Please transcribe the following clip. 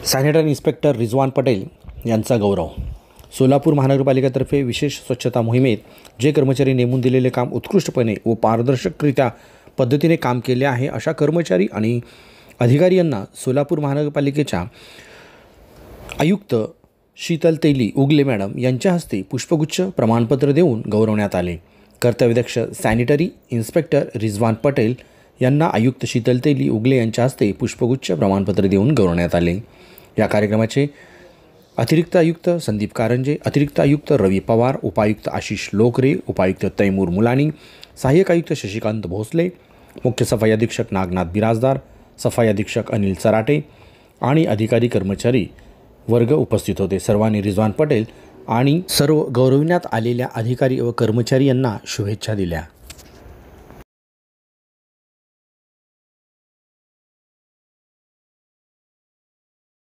Sanitary inspector Rizwan Patel यांचा गौरव। सोलापूर महानगरपालिकेतर्फे विशेष स्वच्छता मोहिमेत जे कर्मचारी नेमून दिलेले काम उत्कृष्टपणे व पारदर्शकरित्या पद्धतीने काम केले आहे अशा कर्मचारी आणि अधिकारी यांना सोलापूर महानगरपालिकेच्या आयुक्त शीतल तेली उगले मॅडम यांच्या हस्ते पुष्पगुच्छ प्रमाणपत्र देऊन गौरवण्यात आले। कर्तव्यदक्ष सॅनिटरी इन्स्पेक्टर रिजवान पटेल यांना आयुक्त शीतल तेली उगले यांच्या हस्ते पुष्पगुच्छ प्रमाणपत्र देऊन गौरवण्यात आले। या कार्यक्रमाचे अतिरिक्त आयुक्त संदीप कारंजे, अतिरिक्त आयुक्त रवी पवार, उपायुक्त आशिष लोकरे, उपायुक्त तैमूर मुलानी, सहाय्यक आयुक्त शशिकांत भोसले, मुख्य सफाई अधीक्षक नागनाथ बिराजदार, सफाई अधीक्षक अनिल चराटे आणि अधिकारी कर्मचारी वर्ग उपस्थित होते। सर्वांनी रिजवान पटेल आणि सर्व गौरविण्यात आलेल्या अधिकारी व कर्मचारी यांना शुभेच्छा दिल्या।